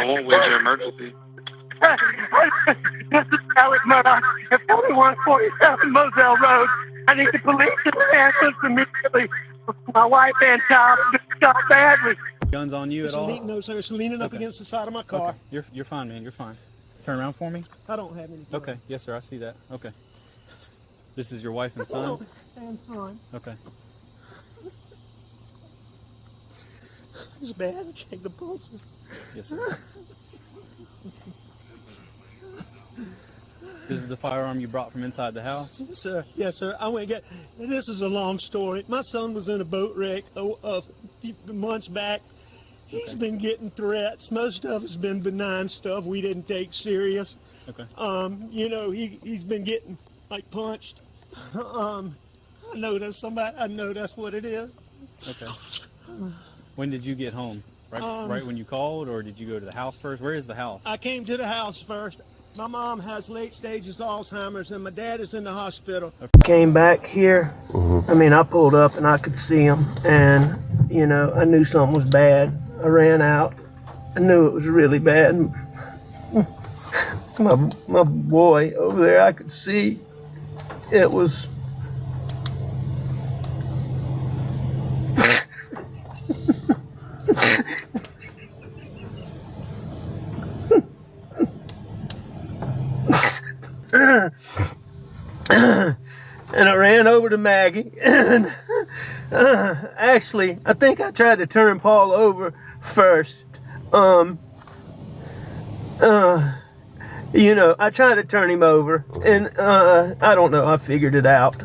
What was your emergency? This is Alex Murdaugh at 4147 Moselle Road. I need the police to answer immediately. My wife and child just shot badly. Guns on you at all? No, sir. It's leaning up against the side of my car. Okay. You're fine, man. You're fine. Turn around for me. I don't have any. Okay. Yes, sir. I see that. Okay. This is your wife and son? And son. Okay. It's bad. Check the pulses. Yes, sir. This is the firearm you brought from inside the house? Yes, sir. Yes, sir. I went and got. This is a long story. My son was in a boat wreck a few months back. He's been getting threats. Most of it's been benign stuff we didn't take serious. Okay. You know, he's been getting like punched. I know that's somebody. I know that's what it is. Okay. When did you get home? Right when you called, or did you go to the house first? Where is the house? I came to the house first. My mom has late stages Alzheimer's, and my dad is in the hospital. Came back here. I mean, I pulled up and I could see him, and you know, I knew something was bad. I ran out. I knew it was really bad. My boy over there, I could see it was. And I ran over to Maggie, and actually, I think I tried to turn Paul over first. You know, I tried to turn him over, and I don't know, I figured it out.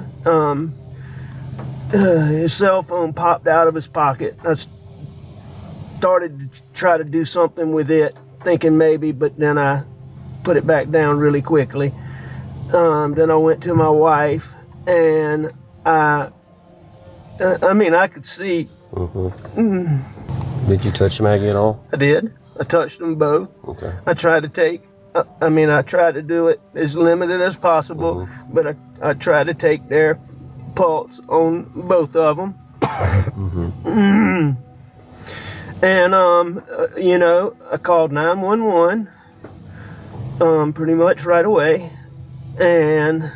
His cell phone popped out of his pocket. I started to try to do something with it, thinking maybe, but then I put it back down really quickly. Then I went to my wife, and I mean, I could see. Did you touch Maggie at all? I did. I touched them both. Okay. I tried to take, I tried to do it as limited as possible, but I tried to take their pulse on both of them. And, you know, I called 911 pretty much right away. And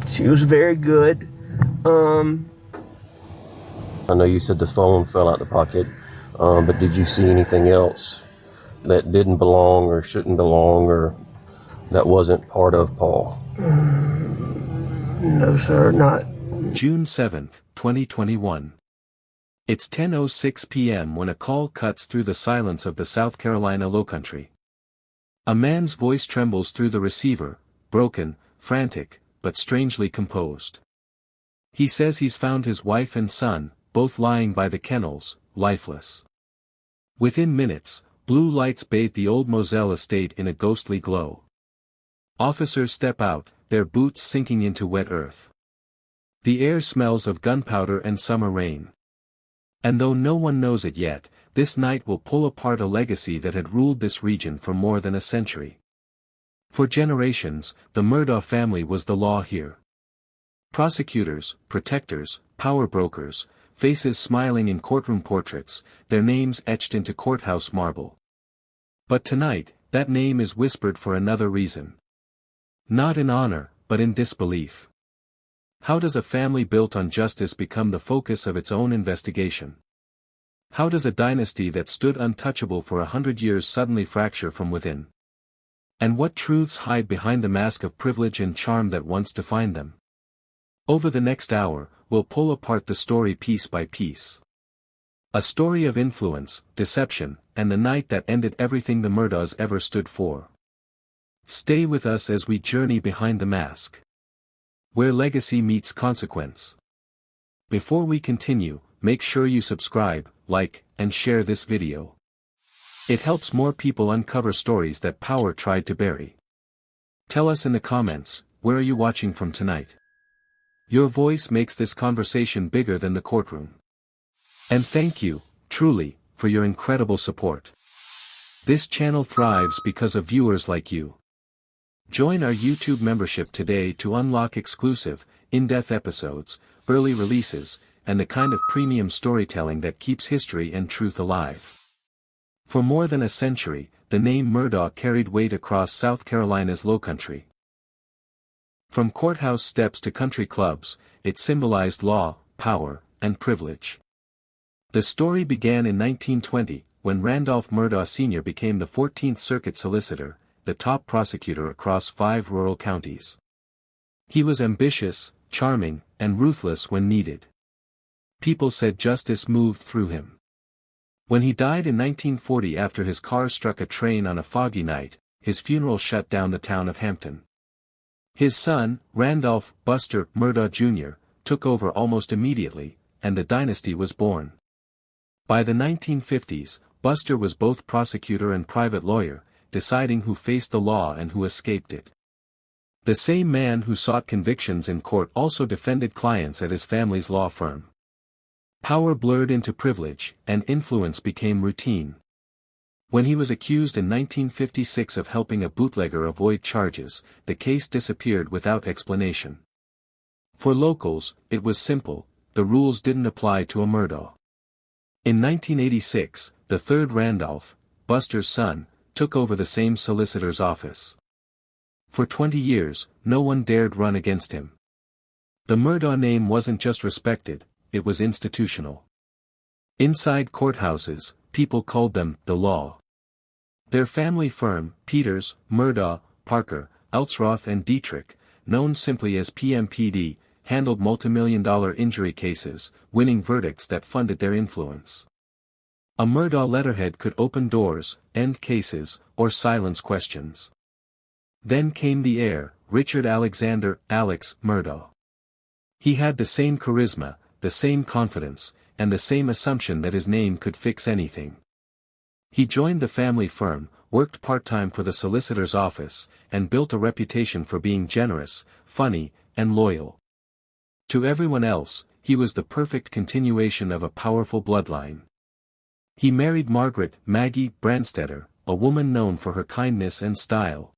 she was very good. I know you said the phone fell out the pocket, but did you see anything else that didn't belong or shouldn't belong or that wasn't part of Paul? No, sir, not. June 7th, 2021. It's 10:06 p.m. when a call cuts through the silence of the South Carolina Lowcountry. A man's voice trembles through the receiver, broken, frantic, but strangely composed. He says he's found his wife and son, both lying by the kennels, lifeless. Within minutes, blue lights bathe the old Moselle estate in a ghostly glow. Officers step out, their boots sinking into wet earth. The air smells of gunpowder and summer rain. And though no one knows it yet, this night will pull apart a legacy that had ruled this region for more than a century. For generations, the Murdaugh family was the law here. Prosecutors, protectors, power brokers, faces smiling in courtroom portraits, their names etched into courthouse marble. But tonight, that name is whispered for another reason. Not in honor, but in disbelief. How does a family built on justice become the focus of its own investigation? How does a dynasty that stood untouchable for 100 years suddenly fracture from within? And what truths hide behind the mask of privilege and charm that once defined them? Over the next hour, we'll pull apart the story piece by piece. A story of influence, deception, and the night that ended everything the Murdaughs ever stood for. Stay with us as we journey behind the mask, where legacy meets consequence. Before we continue, make sure you subscribe, like, and share this video. It helps more people uncover stories that power tried to bury. Tell us in the comments, where are you watching from tonight? Your voice makes this conversation bigger than the courtroom. And thank you, truly, for your incredible support. This channel thrives because of viewers like you. Join our YouTube membership today to unlock exclusive, in-depth episodes, early releases, and the kind of premium storytelling that keeps history and truth alive. For more than a century, the name Murdaugh carried weight across South Carolina's lowcountry. From courthouse steps to country clubs, it symbolized law, power, and privilege. The story began in 1920, when Randolph Murdaugh Sr. became the 14th Circuit Solicitor, the top prosecutor across 5 rural counties. He was ambitious, charming, and ruthless when needed. People said justice moved through him. When he died in 1940 after his car struck a train on a foggy night, his funeral shut down the town of Hampton. His son, Randolph "Buster" Murdaugh Jr., took over almost immediately, and the dynasty was born. By the 1950s, Buster was both prosecutor and private lawyer, deciding who faced the law and who escaped it. The same man who sought convictions in court also defended clients at his family's law firm. Power blurred into privilege, and influence became routine. When he was accused in 1956 of helping a bootlegger avoid charges, the case disappeared without explanation. For locals, it was simple: the rules didn't apply to a Murdaugh. In 1986, the third Randolph, Buster's son, took over the same solicitor's office. For 20 years, no one dared run against him. The Murdaugh name wasn't just respected, it was institutional. Inside courthouses, people called them the law. Their family firm, Peters, Murdaugh, Parker, Eltsroth and Dietrich, known simply as PMPD, handled multimillion-dollar injury cases, winning verdicts that funded their influence. A Murdaugh letterhead could open doors, end cases, or silence questions. Then came the heir, Richard Alexander "Alex" Murdaugh. He had the same charisma, the same confidence, and the same assumption that his name could fix anything. He joined the family firm, worked part-time for the solicitor's office, and built a reputation for being generous, funny, and loyal. To everyone else, he was the perfect continuation of a powerful bloodline. He married Margaret "Maggie" Brandstetter, a woman known for her kindness and style.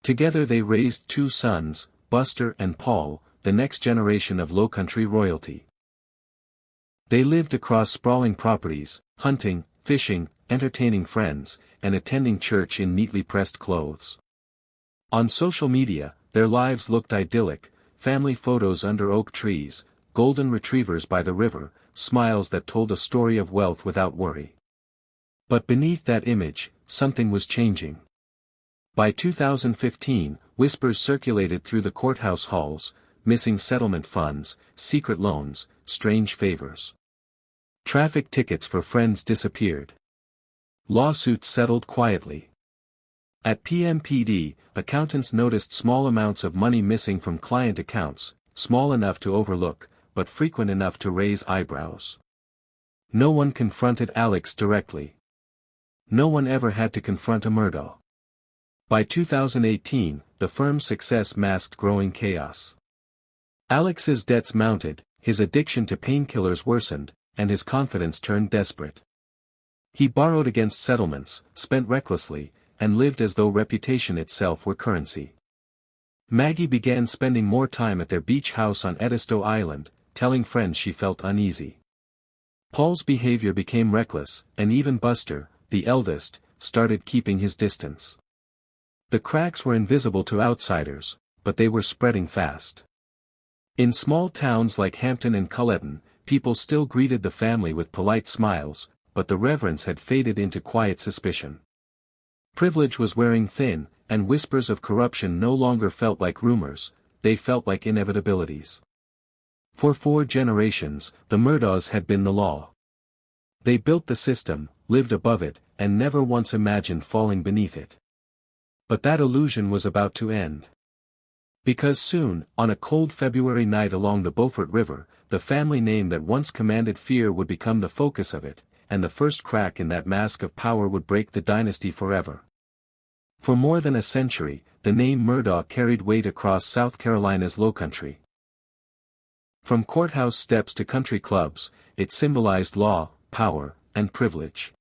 Together they raised 2 sons, Buster and Paul, the next generation of lowcountry royalty. They lived across sprawling properties, hunting, fishing, entertaining friends, and attending church in neatly pressed clothes. On social media, their lives looked idyllic: family photos under oak trees, golden retrievers by the river, smiles that told a story of wealth without worry. But beneath that image, something was changing. By 2015, whispers circulated through the courthouse halls: missing settlement funds, secret loans, strange favors. Traffic tickets for friends disappeared. Lawsuits settled quietly. At PMPD, accountants noticed small amounts of money missing from client accounts, small enough to overlook, but frequent enough to raise eyebrows. No one confronted Alex directly. No one ever had to confront a Murdaugh. By 2018, the firm's success masked growing chaos. Alex's debts mounted, his addiction to painkillers worsened, and his confidence turned desperate. He borrowed against settlements, spent recklessly, and lived as though reputation itself were currency. Maggie began spending more time at their beach house on Edisto Island, telling friends she felt uneasy. Paul's behavior became reckless, and even Buster, the eldest, started keeping his distance. The cracks were invisible to outsiders, but they were spreading fast. In small towns like Hampton and Culleton, people still greeted the family with polite smiles, but the reverence had faded into quiet suspicion. Privilege was wearing thin, and whispers of corruption no longer felt like rumors, they felt like inevitabilities. For 4 generations, the Murdaughs had been the law. They built the system, lived above it, and never once imagined falling beneath it. But that illusion was about to end. Because soon, on a cold February night along the Beaufort River, the family name that once commanded fear would become the focus of it, and the first crack in that mask of power would break the dynasty forever. For more than a century, the name Murdaugh carried weight across South Carolina's lowcountry. From courthouse steps to country clubs, it symbolized law, power, and privilege.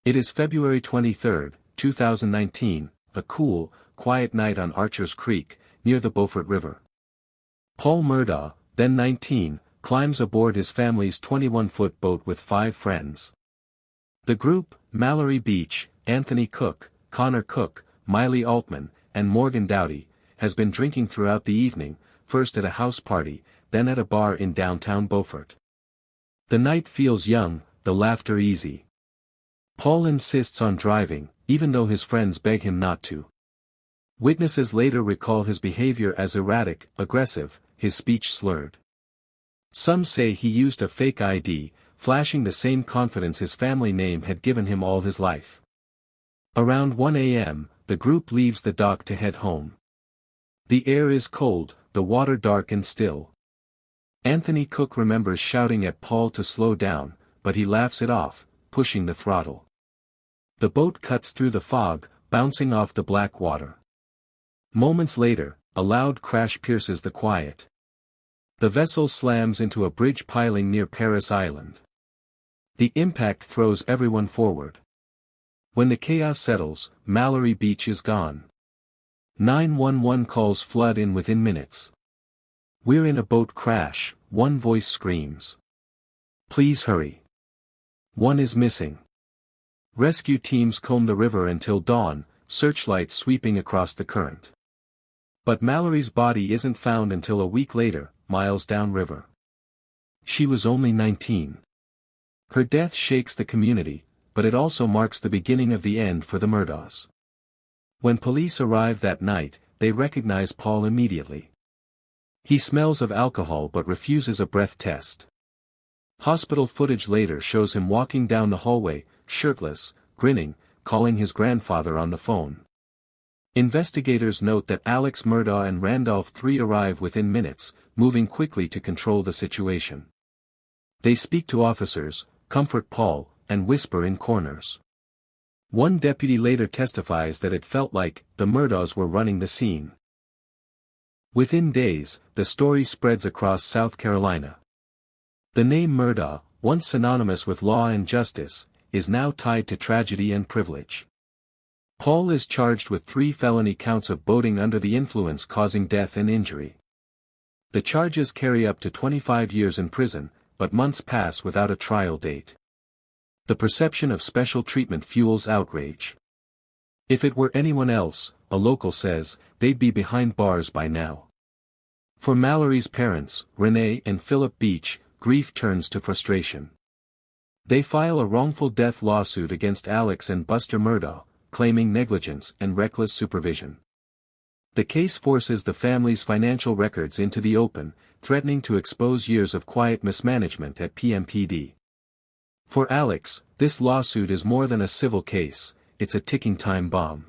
It is February 23, 2019, a cool, quiet night on Archer's Creek, near the Beaufort River. Paul Murdaugh, then 19, climbs aboard his family's 21-foot boat with 5 friends. The group, Mallory Beach, Anthony Cook, Connor Cook, Miley Altman, and Morgan Dowdy, has been drinking throughout the evening, first at a house party, then at a bar in downtown Beaufort. The night feels young, the laughter easy. Paul insists on driving, even though his friends beg him not to. Witnesses later recall his behavior as erratic, aggressive, his speech slurred. Some say he used a fake ID, flashing the same confidence his family name had given him all his life. Around 1 a.m., the group leaves the dock to head home. The air is cold, the water dark and still. Anthony Cook remembers shouting at Paul to slow down, but he laughs it off, pushing the throttle. The boat cuts through the fog, bouncing off the black water. Moments later, a loud crash pierces the quiet. The vessel slams into a bridge piling near Paris Island. The impact throws everyone forward. When the chaos settles, Mallory Beach is gone. 911 calls flood in within minutes. "We're in a boat crash," one voice screams. "Please hurry. One is missing." Rescue teams comb the river until dawn, searchlights sweeping across the current. But Mallory's body isn't found until a week later, miles downriver. She was only 19. Her death shakes the community, but it also marks the beginning of the end for the Murdaughs. When police arrive that night, they recognize Paul immediately. He smells of alcohol but refuses a breath test. Hospital footage later shows him walking down the hallway, shirtless, grinning, calling his grandfather on the phone. Investigators note that Alex Murdaugh and Randolph III arrive within minutes, moving quickly to control the situation. They speak to officers, comfort Paul, and whisper in corners. One deputy later testifies that it felt like the Murdaughs were running the scene. Within days, the story spreads across South Carolina. The name Murdaugh, once synonymous with law and justice, is now tied to tragedy and privilege. Paul is charged with 3 felony counts of boating under the influence causing death and injury. The charges carry up to 25 years in prison, but months pass without a trial date. The perception of special treatment fuels outrage. If it were anyone else, a local says, they'd be behind bars by now. For Mallory's parents, Renee and Philip Beach, grief turns to frustration. They file a wrongful death lawsuit against Alex and Buster Murdaugh, claiming negligence and reckless supervision. The case forces the family's financial records into the open, threatening to expose years of quiet mismanagement at PMPD. For Alex, this lawsuit is more than a civil case, it's a ticking time bomb.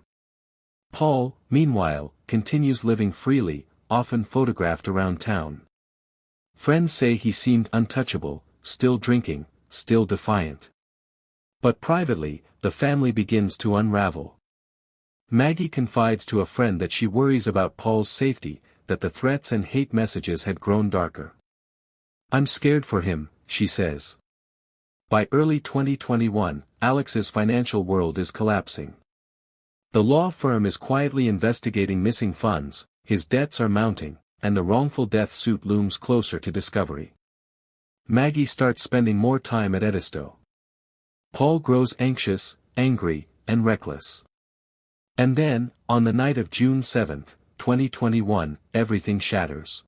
Paul, meanwhile, continues living freely, often photographed around town. Friends say he seemed untouchable, still drinking, still defiant. But privately, the family begins to unravel. Maggie confides to a friend that she worries about Paul's safety, that the threats and hate messages had grown darker. "I'm scared for him," she says. By early 2021, Alex's financial world is collapsing. The law firm is quietly investigating missing funds, his debts are mounting, and the wrongful death suit looms closer to discovery. Maggie starts spending more time at Edisto. Paul grows anxious, angry, and reckless. And then, on the night of June 7, 2021, everything shatters.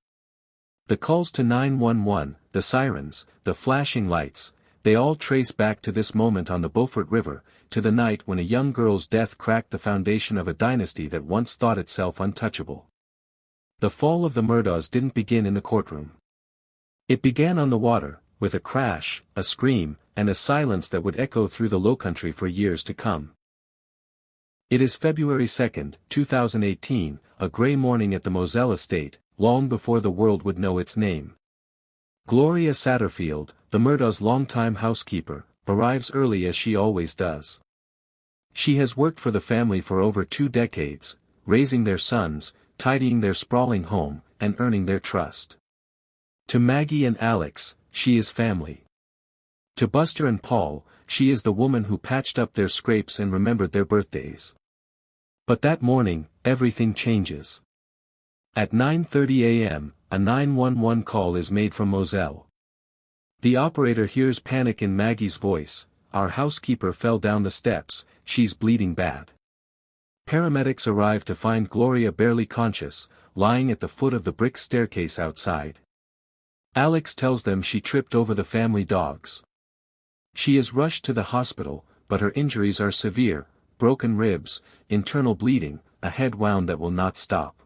The calls to 911, the sirens, the flashing lights, they all trace back to this moment on the Beaufort River, to the night when a young girl's death cracked the foundation of a dynasty that once thought itself untouchable. The fall of the Murdaughs didn't begin in the courtroom. It began on the water, with a crash, a scream, and a silence that would echo through the Lowcountry for years to come. It is February 2, 2018, a gray morning at the Moselle estate, long before the world would know its name. Gloria Satterfield, the Murdaughs' longtime housekeeper, arrives early as she always does. She has worked for the family for over 2 decades, raising their sons, tidying their sprawling home, and earning their trust. To Maggie and Alex, she is family. To Buster and Paul, she is the woman who patched up their scrapes and remembered their birthdays. But that morning, everything changes. At 9:30 a.m., a 911 call is made from Moselle. The operator hears panic in Maggie's voice. "Our housekeeper fell down the steps, she's bleeding bad." Paramedics arrive to find Gloria barely conscious, lying at the foot of the brick staircase outside. Alex tells them she tripped over the family dogs. She is rushed to the hospital, but her injuries are severe: broken ribs, internal bleeding, a head wound that will not stop.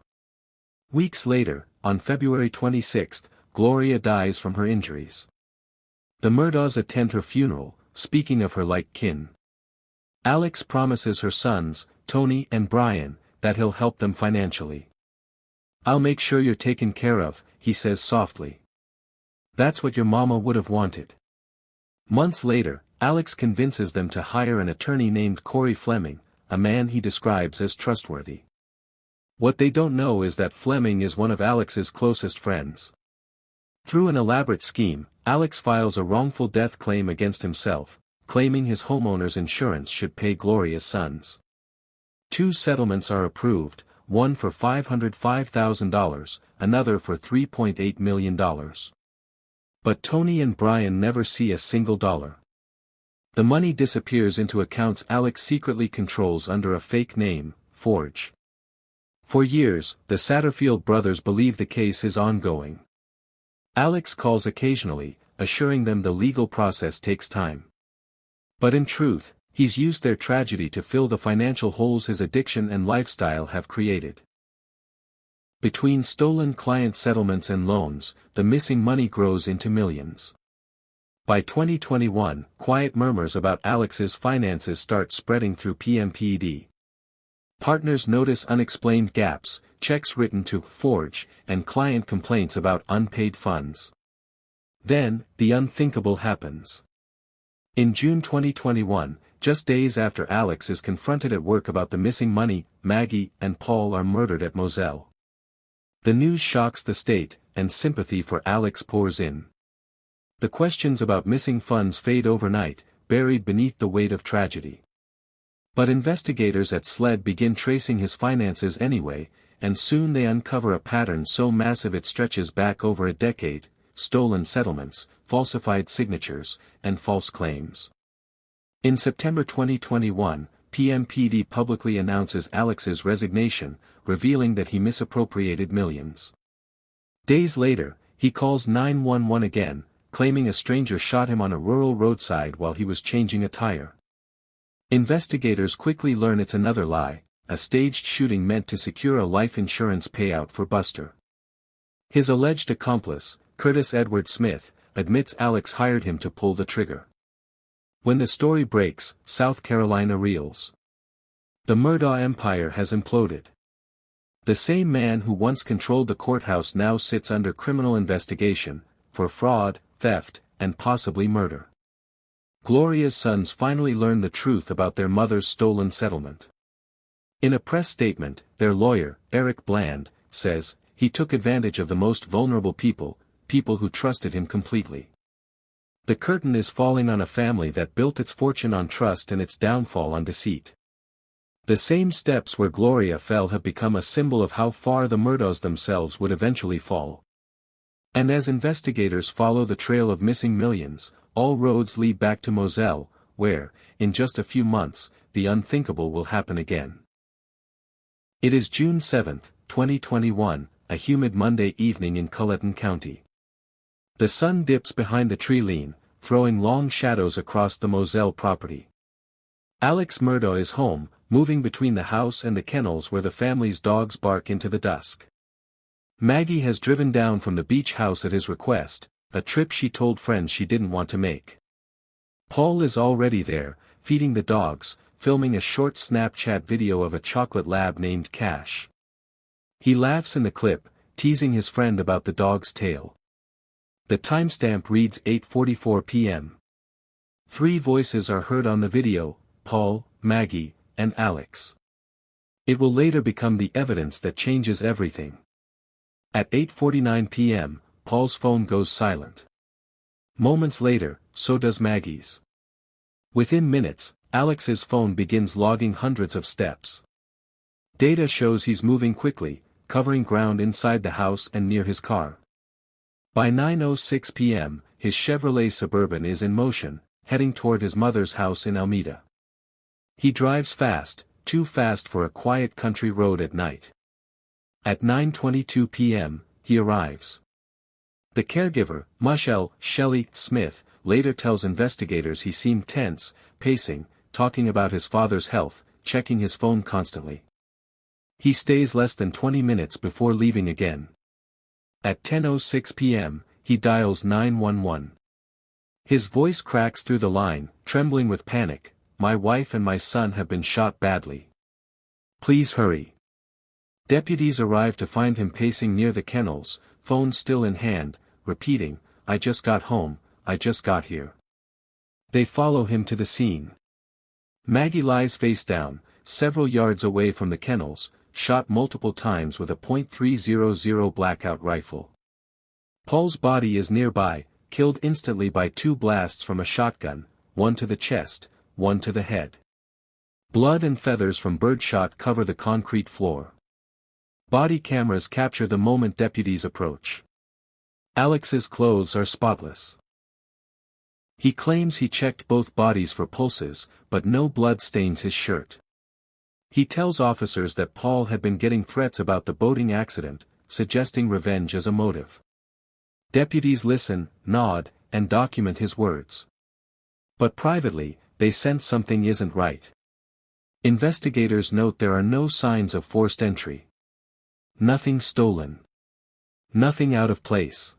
Weeks later, on February 26, Gloria dies from her injuries. The Murdaughs attend her funeral, speaking of her like kin. Alex promises her sons, Tony and Brian, that he'll help them financially. "I'll make sure you're taken care of," he says softly. "That's what your mama would have wanted." Months later, Alex convinces them to hire an attorney named Corey Fleming, a man he describes as trustworthy. What they don't know is that Fleming is one of Alex's closest friends. Through an elaborate scheme, Alex files a wrongful death claim against himself, claiming his homeowner's insurance should pay Gloria's sons. 2 settlements are approved, one for $505,000, another for $3.8 million. But Tony and Brian never see a single dollar. The money disappears into accounts Alex secretly controls under a fake name, Forge. For years, the Satterfield brothers believe the case is ongoing. Alex calls occasionally, assuring them the legal process takes time. But in truth, he's used their tragedy to fill the financial holes his addiction and lifestyle have created. Between stolen client settlements and loans, the missing money grows into millions. By 2021, quiet murmurs about Alex's finances start spreading through PMPED. Partners notice unexplained gaps, checks written to Forge, and client complaints about unpaid funds. Then, the unthinkable happens. In June 2021, just days after Alex is confronted at work about the missing money, Maggie and Paul are murdered at Moselle. The news shocks the state, and sympathy for Alex pours in. The questions about missing funds fade overnight, buried beneath the weight of tragedy. But investigators at SLED begin tracing his finances anyway, and soon they uncover a pattern so massive it stretches back over a decade: stolen settlements, falsified signatures, and false claims. In September 2021, PMPD publicly announces Alex's resignation, revealing that he misappropriated millions. Days later, he calls 911 again, claiming a stranger shot him on a rural roadside while he was changing a tire. Investigators quickly learn it's another lie, a staged shooting meant to secure a life insurance payout for Buster. His alleged accomplice, Curtis Edward Smith, admits Alex hired him to pull the trigger. When the story breaks, South Carolina reels. The Murdaugh empire has imploded. The same man who once controlled the courthouse now sits under criminal investigation, for fraud, theft, and possibly murder. Gloria's sons finally learn the truth about their mother's stolen settlement. In a press statement, their lawyer, Eric Bland, says, "He took advantage of the most vulnerable people who trusted him completely." The curtain is falling on a family that built its fortune on trust and its downfall on deceit. The same steps where Gloria fell have become a symbol of how far the Murdaughs themselves would eventually fall. And as investigators follow the trail of missing millions, all roads lead back to Moselle, where, in just a few months, the unthinkable will happen again. It is June 7, 2021, a humid Monday evening in Colleton County. The sun dips behind the tree line, throwing long shadows across the Moselle property. Alex Murdaugh is home, moving between the house and the kennels where the family's dogs bark into the dusk. Maggie has driven down from the beach house at his request, a trip she told friends she didn't want to make. Paul is already there, feeding the dogs, filming a short Snapchat video of a chocolate lab named Cash. He laughs in the clip, teasing his friend about the dog's tail. The timestamp reads 8:44 p.m. 3 voices are heard on the video: Paul, Maggie, and Alex. It will later become the evidence that changes everything. At 8:49 p.m., Paul's phone goes silent. Moments later, so does Maggie's. Within minutes, Alex's phone begins logging hundreds of steps. Data shows he's moving quickly, covering ground inside the house and near his car. By 9:06 p.m., his Chevrolet Suburban is in motion, heading toward his mother's house in Almeda. He drives fast, too fast for a quiet country road at night. At 9:22 p.m., he arrives. The caregiver, Moselle, Shelley Smith, later tells investigators he seemed tense, pacing, talking about his father's health, checking his phone constantly. He stays less than 20 minutes before leaving again. At 10:06 p.m., he dials 911. His voice cracks through the line, trembling with panic. "My wife and my son have been shot badly. Please hurry." Deputies arrive to find him pacing near the kennels, phone still in hand, repeating, "I just got home, I just got here." They follow him to the scene. Maggie lies face down, several yards away from the kennels, shot multiple times with a .300 blackout rifle. Paul's body is nearby, killed instantly by 2 blasts from a shotgun, one to the chest, one to the head. Blood and feathers from birdshot cover the concrete floor. Body cameras capture the moment deputies approach. Alex's clothes are spotless. He claims he checked both bodies for pulses, but no blood stains his shirt. He tells officers that Paul had been getting threats about the boating accident, suggesting revenge as a motive. Deputies listen, nod, and document his words. But privately, they sense something isn't right. Investigators note there are no signs of forced entry. Nothing stolen. Nothing out of place.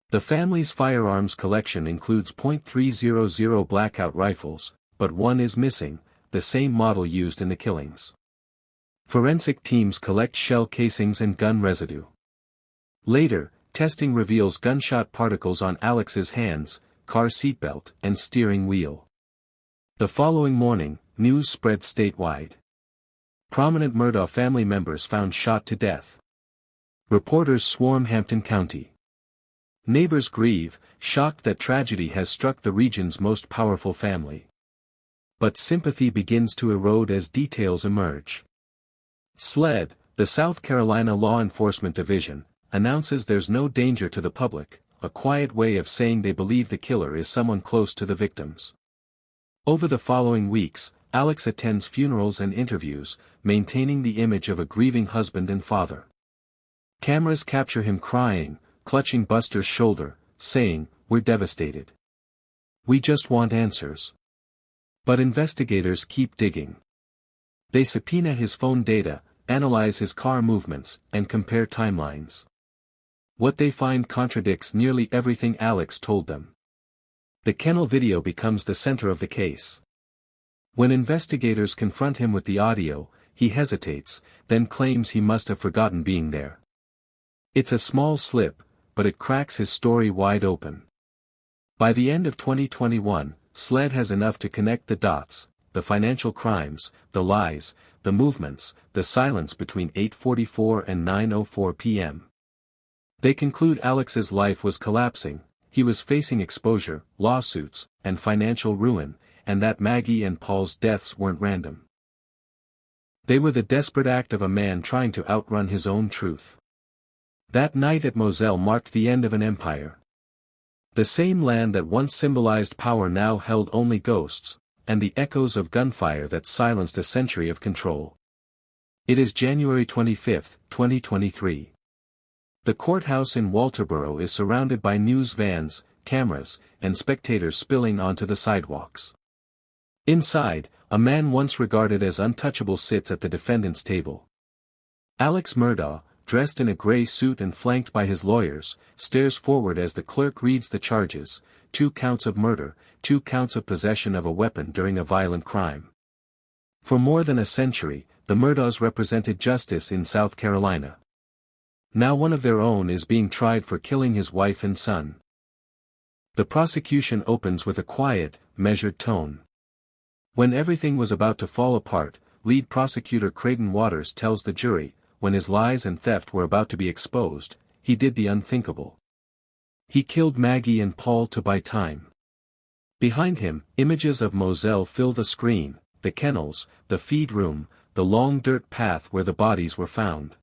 The family's firearms collection includes .300 blackout rifles, but one is missing, the same model used in the killings. Forensic teams collect shell casings and gun residue. Later, testing reveals gunshot particles on Alex's hands, car seatbelt, and steering wheel. The following morning, news spread statewide. Prominent Murdaugh family members found shot to death. Reporters swarm Hampton County. Neighbors grieve, shocked that tragedy has struck the region's most powerful family. But sympathy begins to erode as details emerge. SLED, the South Carolina Law Enforcement Division, announces there's no danger to the public, a quiet way of saying they believe the killer is someone close to the victims. Over the following weeks, Alex attends funerals and interviews, maintaining the image of a grieving husband and father. Cameras capture him crying, clutching Buster's shoulder, saying, "We're devastated. We just want answers." But investigators keep digging. They subpoena his phone data, analyze his car movements, and compare timelines. What they find contradicts nearly everything Alex told them. The kennel video becomes the center of the case. When investigators confront him with the audio, he hesitates, then claims he must have forgotten being there. It's a small slip, but it cracks his story wide open. By the end of 2021, SLED has enough to connect the dots, the financial crimes, the lies, the movements, the silence between 8:44 and 9:04 p.m. They conclude Alex's life was collapsing, he was facing exposure, lawsuits, and financial ruin, and that Maggie and Paul's deaths weren't random. They were the desperate act of a man trying to outrun his own truth. That night at Moselle marked the end of an empire. The same land that once symbolized power now held only ghosts, and the echoes of gunfire that silenced a century of control. It is January 25, 2023. The courthouse in Walterboro is surrounded by news vans, cameras, and spectators spilling onto the sidewalks. Inside, a man once regarded as untouchable sits at the defendant's table. Alex Murdaugh, dressed in a gray suit and flanked by his lawyers, stares forward as the clerk reads the charges: 2 counts of murder, 2 counts of possession of a weapon during a violent crime. For more than a century, the Murdaughs represented justice in South Carolina. Now one of their own is being tried for killing his wife and son. The prosecution opens with a quiet, measured tone. When everything was about to fall apart, lead prosecutor Creighton Waters tells the jury, when his lies and theft were about to be exposed, he did the unthinkable. He killed Maggie and Paul to buy time. Behind him, images of Moselle fill the screen, the kennels, the feed room, the long dirt path where the bodies were found.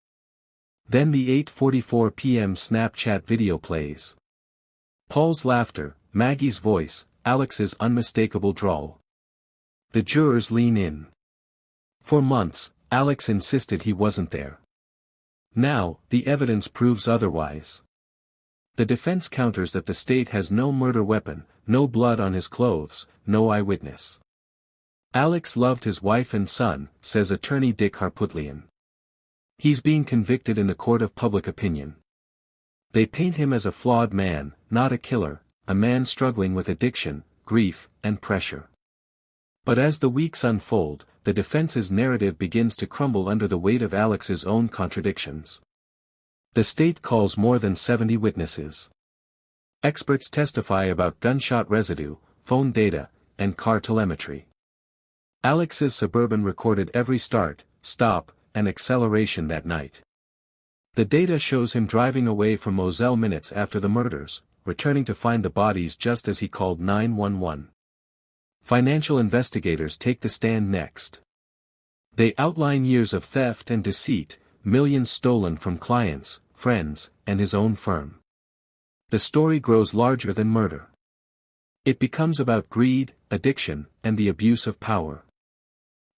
Then the 8:44 p.m. Snapchat video plays. Paul's laughter, Maggie's voice, Alex's unmistakable drawl. The jurors lean in. For months, Alex insisted he wasn't there. Now, the evidence proves otherwise. The defense counters that the state has no murder weapon, no blood on his clothes, no eyewitness. Alex loved his wife and son, says attorney Dick Harputlian. He's being convicted in the court of public opinion. They paint him as a flawed man, not a killer, a man struggling with addiction, grief, and pressure. But as the weeks unfold, the defense's narrative begins to crumble under the weight of Alex's own contradictions. The state calls more than 70 witnesses. Experts testify about gunshot residue, phone data, and car telemetry. Alex's Suburban recorded every start, stop, and acceleration that night. The data shows him driving away from Moselle minutes after the murders, returning to find the bodies just as he called 911. Financial investigators take the stand next. They outline years of theft and deceit, millions stolen from clients, friends, and his own firm. The story grows larger than murder. It becomes about greed, addiction, and the abuse of power.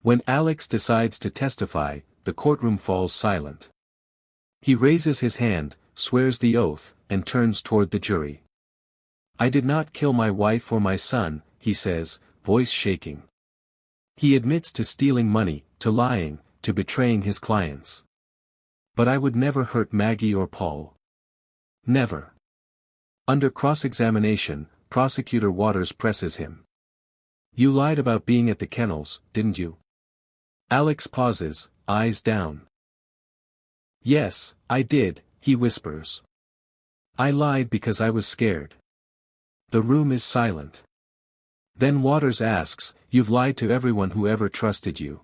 When Alex decides to testify, the courtroom falls silent. He raises his hand, swears the oath, and turns toward the jury. "I did not kill my wife or my son," he says, voice shaking. He admits to stealing money, to lying, to betraying his clients. "But I would never hurt Maggie or Paul. Never." Under cross-examination, Prosecutor Waters presses him. "You lied about being at the kennels, didn't you?" Alex pauses, eyes down. "Yes, I did," he whispers. "I lied because I was scared." The room is silent. Then Waters asks, "You've lied to everyone who ever trusted you.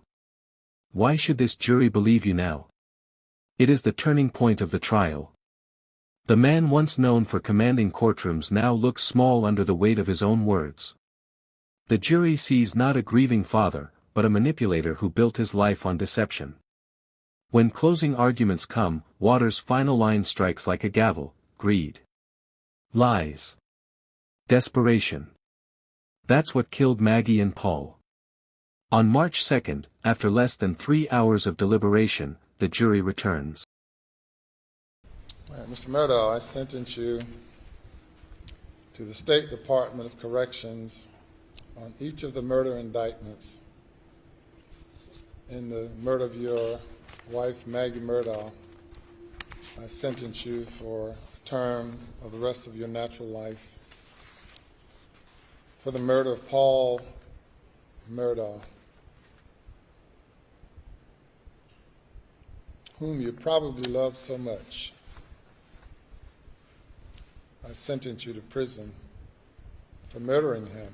Why should this jury believe you now?" It is the turning point of the trial. The man once known for commanding courtrooms now looks small under the weight of his own words. The jury sees not a grieving father, but a manipulator who built his life on deception. When closing arguments come, Waters' final line strikes like a gavel: greed. Lies. Desperation. That's what killed Maggie and Paul. On March 2nd, after less than 3 hours of deliberation, the jury returns. Mr. Murdaugh, I sentence you to the State Department of Corrections on each of the murder indictments. In the murder of your wife, Maggie Murdaugh, I sentence you for a term of the rest of your natural life. For the murder of Paul Murdaugh, whom you probably loved so much, I sentence you to prison for murdering him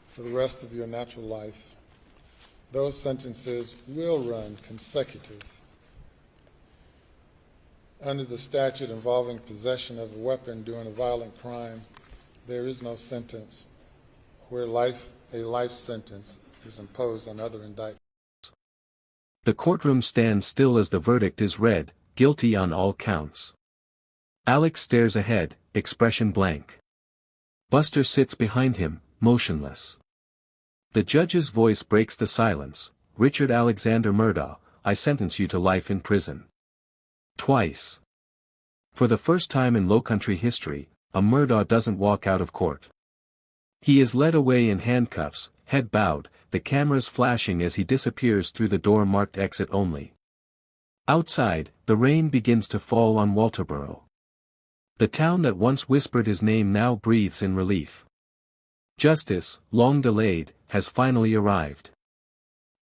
for the rest of your natural life. Those sentences will run consecutive. Under the statute involving possession of a weapon during a violent crime, there is no sentence where a life sentence is imposed on other indictments. The courtroom stands still as the verdict is read, guilty on all counts. Alex stares ahead, expression blank. Buster sits behind him, motionless. The judge's voice breaks the silence. "Richard Alexander Murdaugh, I sentence you to life in prison." Twice. For the first time in Lowcountry history, a Murdaugh doesn't walk out of court. He is led away in handcuffs, head bowed, the cameras flashing as he disappears through the door marked exit only. Outside, the rain begins to fall on Walterboro. The town that once whispered his name now breathes in relief. Justice, long delayed, has finally arrived.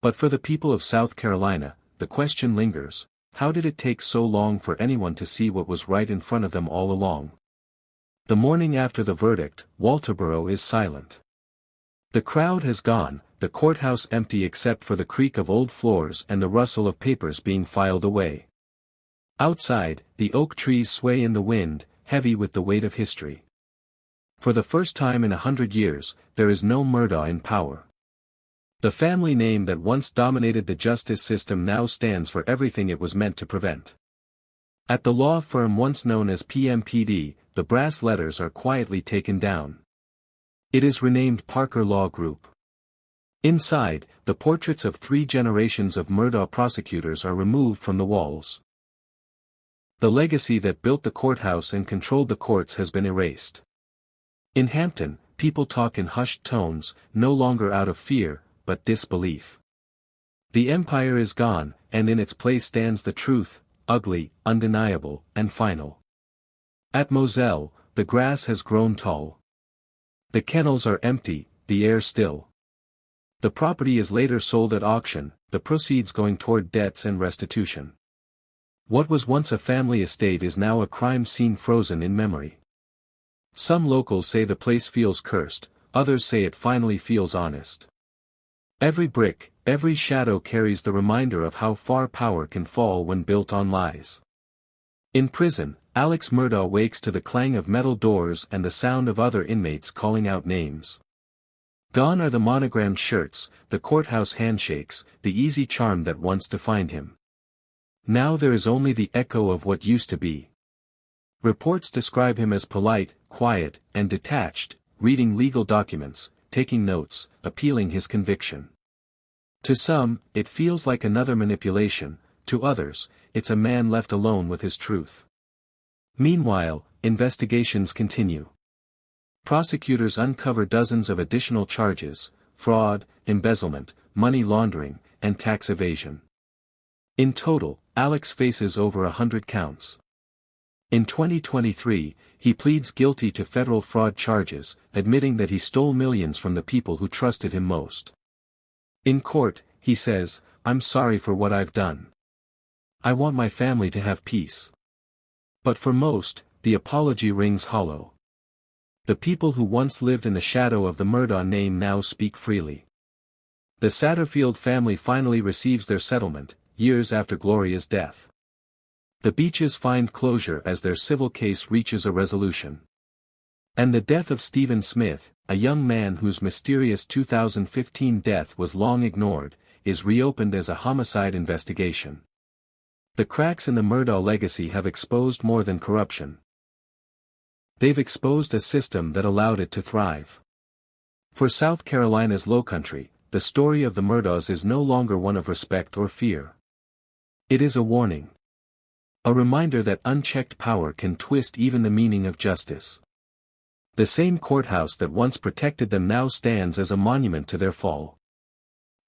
But for the people of South Carolina, the question lingers: how did it take so long for anyone to see what was right in front of them all along? The morning after the verdict, Walterboro is silent. The crowd has gone, the courthouse empty except for the creak of old floors and the rustle of papers being filed away. Outside, the oak trees sway in the wind, heavy with the weight of history. For the first time in 100 years, there is no Murdaugh in power. The family name that once dominated the justice system now stands for everything it was meant to prevent. At the law firm once known as PMPD, the brass letters are quietly taken down. It is renamed Parker Law Group. Inside, the portraits of 3 generations of Murdaugh prosecutors are removed from the walls. The legacy that built the courthouse and controlled the courts has been erased. In Hampton, people talk in hushed tones, no longer out of fear, but disbelief. The empire is gone, and in its place stands the truth, ugly, undeniable, and final. At Moselle, the grass has grown tall. The kennels are empty, the air still. The property is later sold at auction, the proceeds going toward debts and restitution. What was once a family estate is now a crime scene frozen in memory. Some locals say the place feels cursed, others say it finally feels honest. Every brick, every shadow carries the reminder of how far power can fall when built on lies. In prison, Alex Murdaugh wakes to the clang of metal doors and the sound of other inmates calling out names. Gone are the monogrammed shirts, the courthouse handshakes, the easy charm that once defined him. Now there is only the echo of what used to be. Reports describe him as polite, quiet, and detached, reading legal documents, taking notes, appealing his conviction. To some, it feels like another manipulation, to others, it's a man left alone with his truth. Meanwhile, investigations continue. Prosecutors uncover dozens of additional charges: fraud, embezzlement, money laundering, and tax evasion. In total, Alex faces over 100 counts. In 2023, he pleads guilty to federal fraud charges, admitting that he stole millions from the people who trusted him most. In court, he says, "I'm sorry for what I've done. I want my family to have peace." But for most, the apology rings hollow. The people who once lived in the shadow of the Murdaugh name now speak freely. The Satterfield family finally receives their settlement, years after Gloria's death. The Beaches find closure as their civil case reaches a resolution. And the death of Stephen Smith, a young man whose mysterious 2015 death was long ignored, is reopened as a homicide investigation. The cracks in the Murdaugh legacy have exposed more than corruption. They've exposed a system that allowed it to thrive. For South Carolina's Lowcountry, the story of the Murdaughs is no longer one of respect or fear. It is a warning. A reminder that unchecked power can twist even the meaning of justice. The same courthouse that once protected them now stands as a monument to their fall.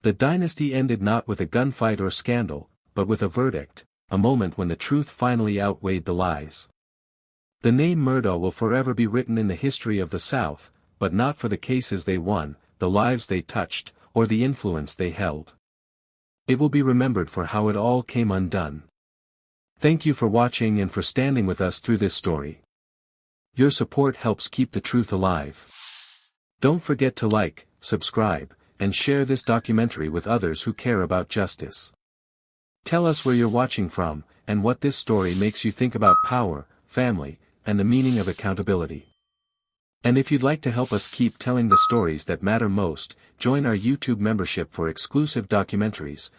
The dynasty ended not with a gunfight or scandal, but with a verdict, a moment when the truth finally outweighed the lies. The name Murdaugh will forever be written in the history of the South, but not for the cases they won, the lives they touched, or the influence they held. It will be remembered for how it all came undone. Thank you for watching and for standing with us through this story. Your support helps keep the truth alive. Don't forget to like, subscribe, and share this documentary with others who care about justice. Tell us where you're watching from, and what this story makes you think about power, family, and the meaning of accountability. And if you'd like to help us keep telling the stories that matter most, join our YouTube membership for exclusive documentaries,